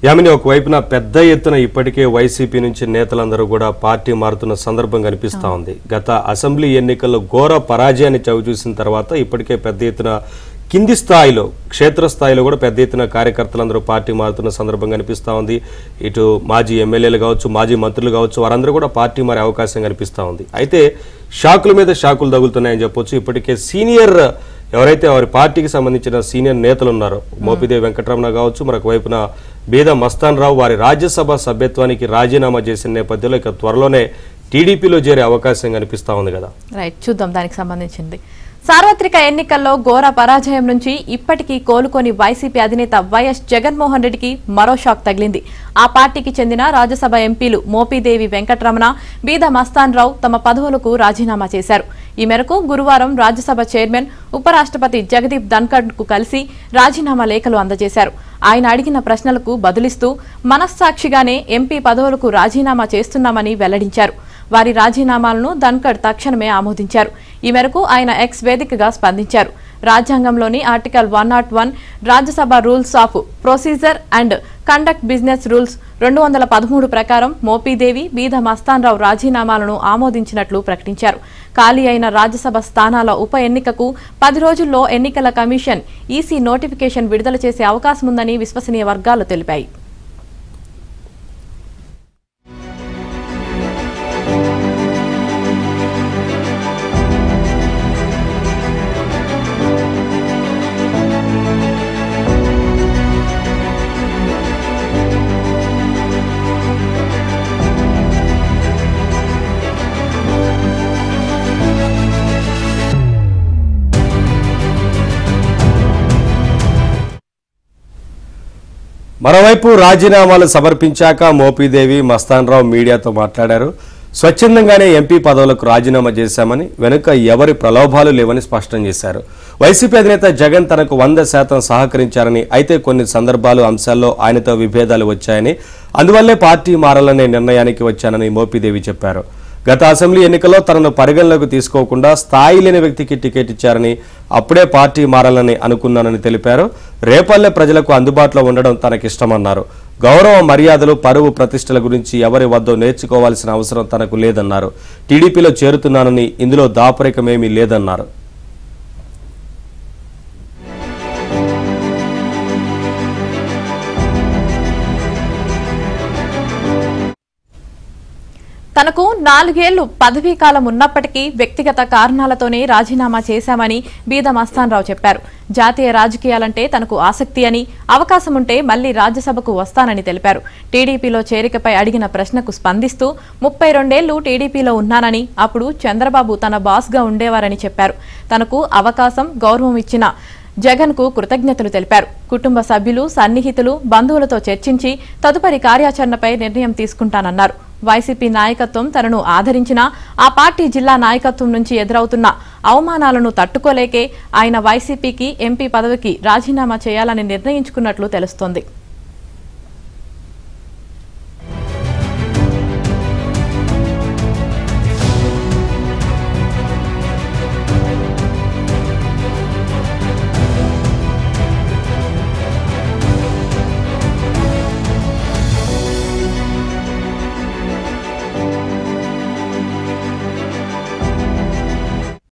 యామిని ఒకవైపున పెద్ద ఎత్తున ఇప్పటికే వైసీపీ నుంచి నేతలందరూ కూడా పార్టీ మారుతున్న సందర్భం కనిపిస్తా ఉంది. గత అసెంబ్లీ ఎన్నికల్లో ఘోర పరాజయాన్ని చవిచూసిన తర్వాత ఇప్పటికే పెద్ద ఎత్తున కింది స్థాయిలో క్షేత్రస్థాయిలో కూడా పెద్ద ఎత్తున కార్యకర్తలందరూ పార్టీ మారుతున్న సందర్భం కనిపిస్తా ఉంది. ఇటు మాజీ ఎమ్మెల్యేలు కావచ్చు, మాజీ మంత్రులు కావచ్చు, వారందరూ కూడా పార్టీ మారే అవకాశం కనిపిస్తా ఉంది. అయితే షాకుల మీద షాకులు తగులుతున్నాయని చెప్పొచ్చు. ఇప్పటికే సీనియర్ ఎవరైతే వారి పార్టీకి సంబంధించిన సీనియర్ నేతలు ఉన్నారో మోపిదేవి వెంకటరమణ కావచ్చు, మరొక వైపున బీద మస్తాన్ రావు వారి రాజ్యసభ సభ్యత్వానికి రాజీనామా చేసిన నేపథ్యంలో ఇక త్వరలోనే టీడీపీలో చేరే అవకాశం కనిపిస్తా ఉంది కదా. రైట్, చూద్దాం దానికి సంబంధించింది. సార్వత్రిక ఎన్నికల్లో ఘోర పరాజయం నుంచి ఇప్పటికీ కోలుకొని వైసీపీ అధినేత వైఎస్ జగన్మోహన్ రెడ్డికి మరో షాక్ తగిలింది. ఆ పార్టీకి చెందిన రాజ్యసభ ఎంపీలు మోపిదేవి వెంకటరమణ, బీద మస్తాన్ రావు తమ పదవులకు రాజీనామా చేశారు. ఈ మేరకు గురువారం రాజ్యసభ చైర్మన్ ఉపరాష్ట్రపతి జగదీప్ ధన్ఖడ్ కు కలిసి రాజీనామా లేఖలు అందజేశారు. ఆయన అడిగిన ప్రశ్నలకు బదులిస్తూ మనస్సాక్షిగానే ఎంపీ పదవులకు రాజీనామా చేస్తున్నామని వెల్లడించారు. వారి రాజీనామాలను ధన్ఖడ్ తక్షణమే ఆమోదించారు. ఈ మేరకు ఆయన ఎక్స్ వేదికగా స్పందించారు. రాజ్యాంగంలోని article 101 Rajya Sabha rules of procedure and conduct business rules 213 ప్రకారం మోపిదేవి, బీద మస్తాన్ రావు రాజీనామాలను ఆమోదించినట్లు ప్రకటించారు. ఖాళీ అయిన రాజ్యసభ స్థానాల ఉప ఎన్నికకు 10 రోజుల్లో ఎన్నికల కమిషన్ ఈసీ నోటిఫికేషన్ విడుదల చేసే అవకాశం ఉందని విశ్వసనీయ వర్గాలు తెలిపాయి. మరోవైపు రాజీనామాలు సమర్పించాక మోపిదేవి, మస్తాన్ రావు మీడియాతో మాట్లాడారు. స్వచ్ఛందంగానే ఎంపీ పదవులకు రాజీనామా చేశామని, వెనుక ఎవరి ప్రలోభాలు లేవని స్పష్టం చేశారు. వైసీపీ అధినేత జగన్ తనకు 100% సహకరించారని, అయితే కొన్ని సందర్భాలు అంశాల్లో ఆయనతో విభేదాలు వచ్చాయని, అందువల్లే పార్టీ మారాలనే నిర్ణయానికి వచ్చానని మోపిదేవి చెప్పారు. గత అసెంబ్లీ ఎన్నికల్లో తనను పరిగణలోకి తీసుకోకుండా స్థాయి లేని వ్యక్తికి టికెట్ ఇచ్చారని, అప్పుడే పార్టీ మారాలని అనుకున్నానని తెలిపారు. రేపల్లె ప్రజలకు అందుబాటులో ఉండడం తనకిష్టమన్నారు. గౌరవ మర్యాదలు, పరువు ప్రతిష్టల గురించి ఎవరి వద్దో నేర్చుకోవాల్సిన అవసరం తనకు లేదన్నారు. టీడీపీలో చేరుతున్నానని, ఇందులో దాపరికమేమీ లేదన్నారు. తనకు 4 ఏళ్లు పదవీ కాలం ఉన్నప్పటికీ వ్యక్తిగత కారణాలతోనే రాజీనామా చేశామని బీద మస్తాన్ రావు చెప్పారు. జాతీయ రాజకీయాలంటే తనకు ఆసక్తి అని, అవకాశం ఉంటే మళ్లీ రాజ్యసభకు వస్తానని తెలిపారు. టీడీపీలో చేరికపై అడిగిన ప్రశ్నకు స్పందిస్తూ 32 ఏళ్లు టీడీపీలో ఉన్నానని, అప్పుడు చంద్రబాబు తన బాస్గా ఉండేవారని చెప్పారు. తనకు అవకాశం, గౌరవం ఇచ్చిన జగన్ కు కృతజ్ఞతలు తెలిపారు. కుటుంబ సభ్యులు, సన్నిహితులు, బంధువులతో చర్చించి తదుపరి కార్యాచరణపై నిర్ణయం తీసుకుంటానన్నారు. వైసీపీ నాయకత్వం తనను ఆదరించినా ఆ పార్టీ జిల్లా నాయకత్వం నుంచి ఎదురవుతున్న అవమానాలను తట్టుకోలేకే ఆయన వైసీపీకి ఎంపీ పదవికి రాజీనామా చేయాలని నిర్ణయించుకున్నట్లు తెలుస్తోంది.